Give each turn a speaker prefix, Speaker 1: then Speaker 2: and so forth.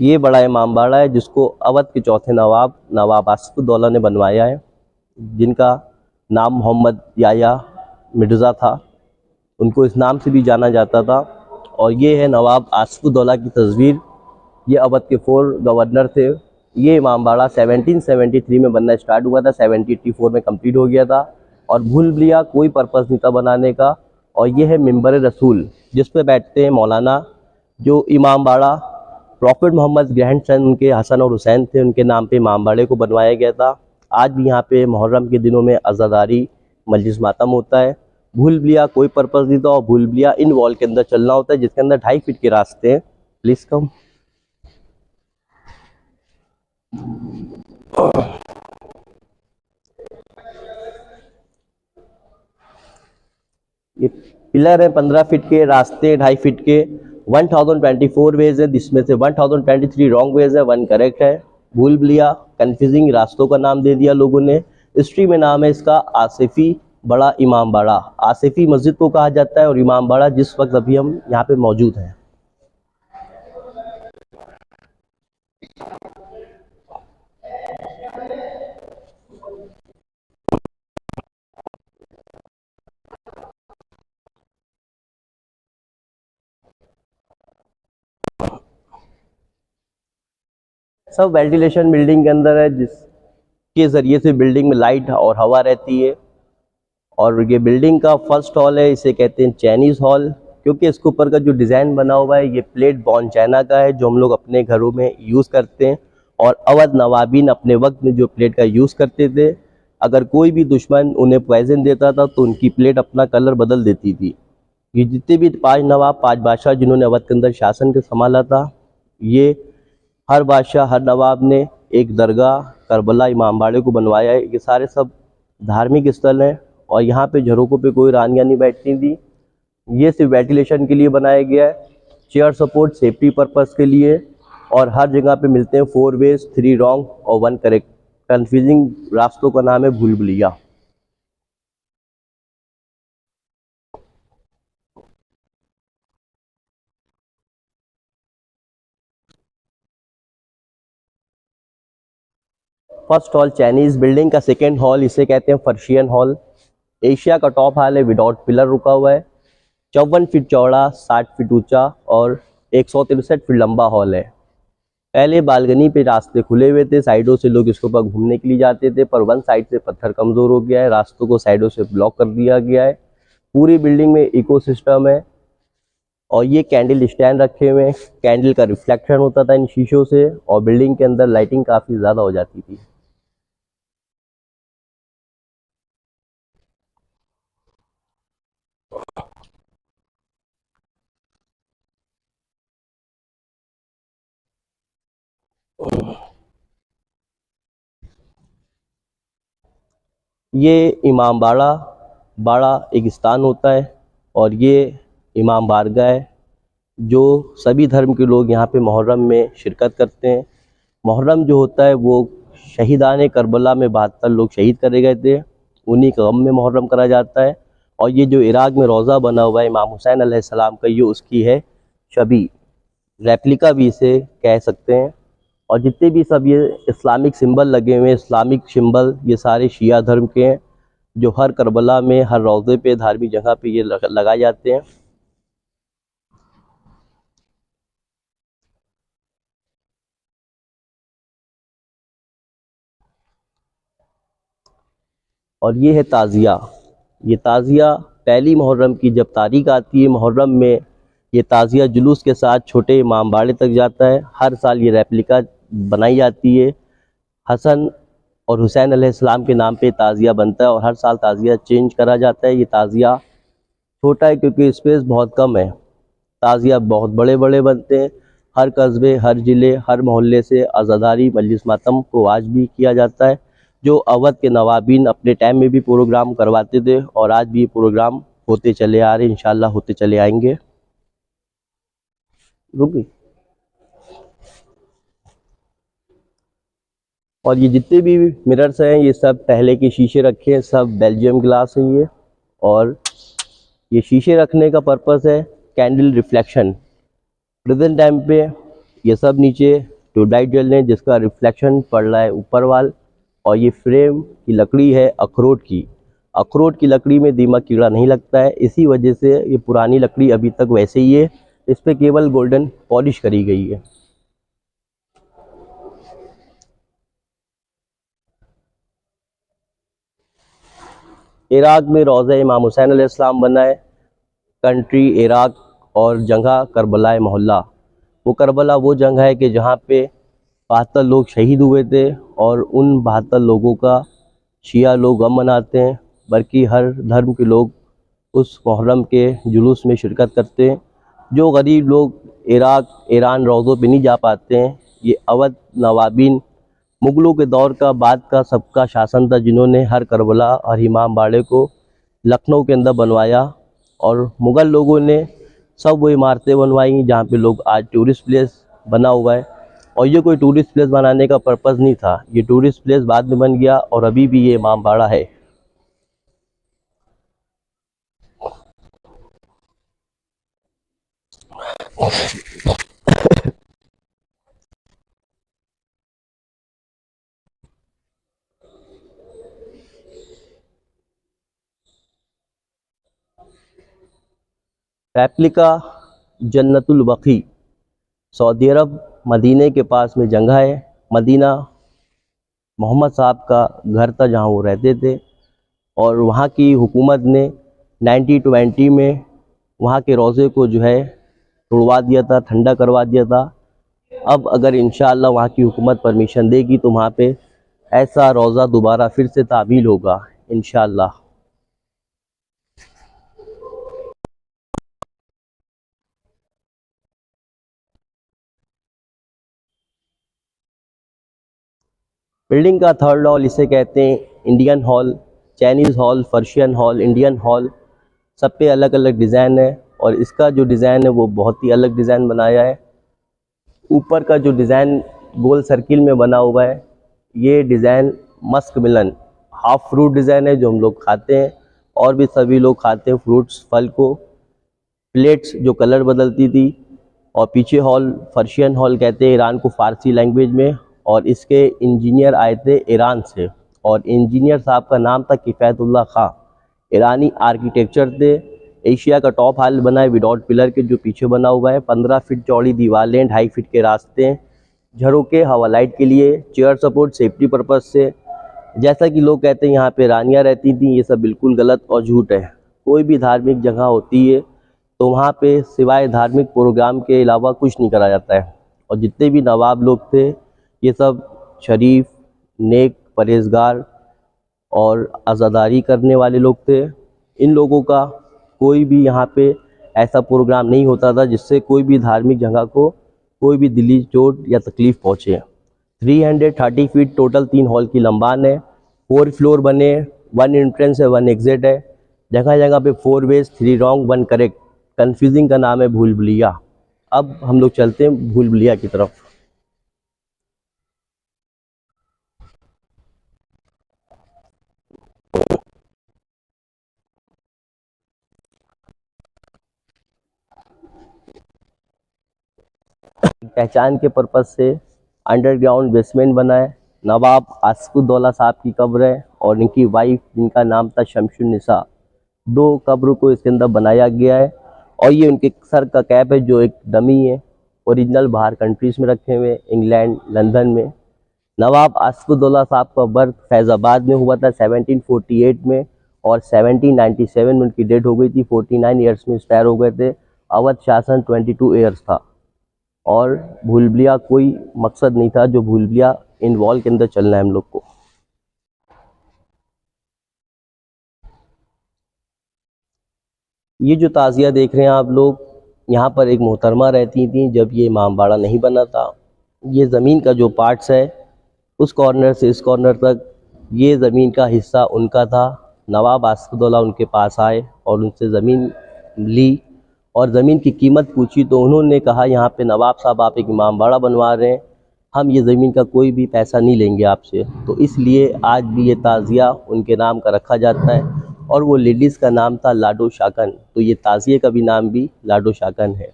Speaker 1: ये बड़ा इमामबाड़ा है जिसको अवध के चौथे नवाब आसिफउद्दौला ने बनवाया है, जिनका नाम मोहम्मद याया मिर्ज़ा था। उनको इस नाम से भी जाना जाता था। और ये है नवाब आसिफउद्दौला की तस्वीर। ये अवध के 4 गवर्नर थे। ये इमामबाड़ा 1773 में बनना स्टार्ट हुआ था, 1784 में कंप्लीट हो गया था। और भूल भुलैया कोई पर्पज़ नहीं था बनाने का। और ये है मिंबर रसूल, जिस पे बैठते हैं मौलाना। जो इमामबाड़ा प्रॉफिट मोहम्मद ग्रैंडसन उनके हसन और हुसैन थे, उनके नाम पे इमामबाड़े को बनवाया गया था। आज भी यहाँ पे मुहर्रम के दिनों में अज़ादारी मजलिस मातम होता है। भूल भुलैया कोई पर्पज़ नहीं था। और भूल भुलैया इन वॉल के अंदर चलना होता है, जिसके अंदर 2.5 फीट के रास्ते हैं। प्लीज़ कम। ये पिलर है 15 फीट के, रास्ते 2.5 फीट के। 1024 वेज है, जिसमें से 1023 रॉन्ग वेज है, 1 करेक्ट है। भूल भुलैया कंफ्यूजिंग रास्तों का नाम दे दिया लोगों ने। हिस्ट्री में नाम है इसका आसिफी बड़ा इमामबाड़ा। आसिफी मस्जिद को कहा जाता है। और इमामबाड़ा जिस वक्त अभी हम यहाँ पे मौजूद हैं। सब वेंटिलेशन बिल्डिंग के अंदर है, जिसके ज़रिए से बिल्डिंग में लाइट और हवा रहती है। और ये बिल्डिंग का फर्स्ट हॉल है, इसे कहते हैं चाइनीज़ हॉल, क्योंकि इसके ऊपर का जो डिज़ाइन बना हुआ है ये प्लेट बॉर्न चाइना का है, जो हम लोग अपने घरों में यूज़ करते हैं। और अवध नवाबीन अपने वक्त में जो प्लेट का यूज़ करते थे, अगर कोई भी दुश्मन उन्हें पॉइजन देता था तो उनकी प्लेट अपना कलर बदल देती थी। ये जितने भी 5 नवाब 5 बादशाह जिन्होंने अवध के अंदर शासन के संभाला था, ये हर बादशाह हर नवाब ने एक दरगाह करबला इमामबाड़े को बनवाया है। ये सारे सब धार्मिक स्थल हैं। और यहाँ पे झरोकों पे कोई रानियाँ नहीं बैठती थी। ये सिर्फ वेंटिलेशन के लिए बनाया गया है, चेयर सपोर्ट सेफ्टी पर्पस के लिए। और हर जगह पे मिलते हैं 4 वेज, 3 रॉन्ग और 1 करेक्ट। कंफ्यूजिंग रास्तों का नाम है भूल Bhulaiyaa. First hall Chinese building का सेकेंड हॉल, इसे कहते हैं पर्शियन हॉल। एशिया का टॉप हॉल है, विदाउट पिलर रुका हुआ है। 54 फीट चौड़ा, 60 फीट ऊंचा और 163 फीट लंबा हॉल है। पहले बालकनी पे रास्ते खुले हुए थे, साइडों से लोग इसके ऊपर घूमने के लिए जाते थे, पर 1 साइड से पत्थर कमज़ोर हो गया है, रास्तों को साइडों से ब्लॉक कर दिया गया है। पूरी बिल्डिंग में इकोसिस्टम है। और ये कैंडल स्टैंड रखे हुए हैं, कैंडल का रिफ्लेक्शन होता था इन शीशों से। और बिल्डिंग के अंदर लाइटिंग काफ़ी ज़्यादा हो जाती थी। ये इमामबाड़ा एक स्थान होता है। और ये इमाम बारगाह है, जो सभी धर्म के लोग यहाँ पे मुहर्रम में शिरकत करते हैं। मुहर्रम जो होता है वो शहीदान करबला में 72 लोग शहीद करे गए थे, उन्हीं का गम में मुहर्रम करा जाता है। और ये जो इराक में रोज़ा बना हुआ है इमाम हुसैन अलैहिस्सलाम का, ये उसकी है शबी, रेप्लिका भी इसे कह सकते हैं। और जितने भी सब ये इस्लामिक सिंबल लगे हुए हैं, इस्लामिक सिंबल, ये सारे शिया धर्म के हैं, जो हर करबला में हर रोज़े पे धार्मिक जगह पे ये लगाए जाते हैं। और ये है ताज़िया। ये ताज़िया पहली मुहर्रम की जब तारीख आती है मुहर्रम में, ये ताज़िया जुलूस के साथ छोटे इमामबाड़े तक जाता है। हर साल ये रेप्लिका बनाई जाती है। हसन और हुसैन अलैहिस्सलाम के नाम पे ताज़िया बनता है। और हर साल ताज़िया चेंज करा जाता है। ये ताज़िया छोटा है क्योंकि स्पेस बहुत कम है। ताज़िया बहुत बड़े बड़े बनते हैं। हर कस्बे, हर ज़िले, हर मोहल्ले से अज़ादारी मजलिस मातम को आज भी किया जाता है, जो अवध के नवाबीन अपने टाइम में भी प्रोग्राम करवाते थे। और आज भी ये प्रोग्राम होते चले आ रहे हैं, इंशाल्लाह होते चले आएंगे। रुकी। और ये जितने भी मिरर्स हैं ये सब पहले के शीशे रखे हैं, सब बेल्जियम ग्लास है ये। और ये शीशे रखने का पर्पस है कैंडल रिफ्लेक्शन। प्रेजेंट टाइम पे ये सब नीचे ट्यूबलाइट जल रहे हैं जिसका रिफ्लेक्शन पड़ रहा है ऊपर वाल। और ये फ्रेम की लकड़ी है अखरोट की। अखरोट की लकड़ी में दीमक कीड़ा नहीं लगता है, इसी वजह से ये पुरानी लकड़ी अभी तक वैसे ही है। इस पे केवल गोल्डन पॉलिश करी गई है। इराक में रोज़ा इमाम हुसैन अलैहिस्सलाम बना है। कंट्री इराक और जगह करबला मोहल्ला। वो करबला वो जगह है कि जहाँ पे 72 लोग शहीद हुए थे और उन 72 लोगों का शिया लोग गम मनाते हैं, बल्कि हर धर्म के लोग उस मुहर्रम के जुलूस में शिरकत करते हैं। जो गरीब लोग इराक ईरान रोज़ों पे नहीं जा पाते हैं, ये अवध नवाबीन मुग़लों के दौर का बाद का सबका शासन था, जिन्होंने हर करबला और इमाम बाड़े को लखनऊ के अंदर बनवाया। और मुग़ल लोगों ने सब वो इमारतें बनवाई जहाँ पे लोग आज टूरिस्ट प्लेस बना हुआ है। और ये कोई टूरिस्ट प्लेस बनाने का पर्पज़ नहीं था, ये टूरिस्ट प्लेस बाद में बन गया और अभी भी ये इमाम बाड़ा है। रेप्लिका जन्नतुल बकी सऊदी अरब मदीने के पास में जगह है। मदीना मोहम्मद साहब का घर था जहाँ वो रहते थे, और वहाँ की हुकूमत ने 1920 में वहाँ के रोज़े को जो है तोड़वा दिया था, ठंडा करवा दिया था। अब अगर इंशाअल्लाह वहाँ की हुकूमत परमिशन देगी तो वहाँ पे ऐसा रोज़ा दोबारा फिर से तामील होगा इंशाअल्लाह। बिल्डिंग का थर्ड हॉल इसे कहते हैं Indian hall, Chinese hall, Persian hall, Indian hall, सब पे अलग अलग डिज़ाइन है। और इसका जो डिज़ाइन है वो बहुत ही अलग डिज़ाइन बनाया है। ऊपर का जो डिज़ाइन गोल सर्किल में बना हुआ है, ये डिज़ाइन मस्क मिलन हाफ फ्रूट डिज़ाइन है जो हम लोग खाते हैं, और भी सभी लोग खाते हैं फ्रूट्स फल को। प्लेट्स जो कलर बदलती थी। और पीछे हॉल पर्शियन हॉल कहते हैं ईरान को फ़ारसी लैंग्वेज में। और इसके इंजीनियर आए थे ईरान से, और इंजीनियर साहब का नाम था किफ़ायतुल्लाह खां। ईरानी आर्किटेक्चर थे। एशिया का टॉप हॉल बना है विदाउट पिलर के, जो पीछे बना हुआ है। 15 फीट चौड़ी दीवारें, 2.5 फीट के रास्ते हैं, झरोके हवा लाइट के लिए, चेयर सपोर्ट सेफ्टी पर्पज़ से। जैसा कि लोग कहते हैं यहाँ पे रानियाँ रहती थी, ये सब बिल्कुल गलत और झूठ है। कोई भी धार्मिक जगह होती है तो वहाँ पे सिवाय धार्मिक प्रोग्राम के अलावा कुछ नहीं करा जाता है। और जितने भी नवाब लोग थे ये सब शरीफ, नेक, परहेजगार और आज़ादारी करने वाले लोग थे। इन लोगों का कोई भी यहाँ पे ऐसा प्रोग्राम नहीं होता था जिससे कोई भी धार्मिक जगह को कोई भी दिली चोट या तकलीफ़ पहुँचे। 330 फीट टोटल 3 हॉल की लंबान है। 4 फ्लोर बने, 1 एंट्रेंस है, 1 एग्जिट है। जगह जगह पे 4 वेज, 3 रॉन्ग, 1 करेक्ट। कन्फ्यूजिंग का नाम है भूल भुलैया। अब हम लोग चलते हैं भूल भुलैया की तरफ। पहचान के पर्पज़ से अंडरग्राउंड बेसमेंट बना है। नवाब आसिफुद्दौला साहब की कब्र है और इनकी वाइफ जिनका नाम था शमशुन्निसा, 2 कब्र को इसके अंदर बनाया गया है। और ये उनके सर का कैप है जो एक डमी है, ओरिजिनल बाहर कंट्रीज़ में रखे हुए, इंग्लैंड, लंदन में। नवाब आसिफुद्दौला साहब का बर्थ फैज़ाबाद में हुआ था 1748 में, और 1797 में उनकी डेथ हो गई थी। 49 ईयर्स में एक्सपायर हो गए थे। अवध शासन 22 ईयर्स था। और भूल भुलैया कोई मकसद नहीं था जो भूल भुलैया इन वॉल के अंदर चलना है हम लोग को। ये जो ताज़िया देख रहे हैं आप लोग, यहाँ पर एक मोहतरमा रहती थी जब ये इमाम बाड़ा नहीं बना था। ये ज़मीन का जो पार्ट्स है उस कॉर्नर से इस कॉर्नर तक, ये ज़मीन का हिस्सा उनका था। नवाब आसिफुद्दौला उनके पास आए और उनसे ज़मीन ली और ज़मीन की कीमत पूछी तो उन्होंने कहा यहाँ पे नवाब साहब आप एक इमाम बाड़ा बनवा रहे हैं, हम ये ज़मीन का कोई भी पैसा नहीं लेंगे आपसे। तो इसलिए आज भी ये ताज़िया उनके नाम का रखा जाता है। और वो लेडीज़ का नाम था लाडो शाकन, तो ये ताज़िए का भी नाम भी लाडो शाकन है।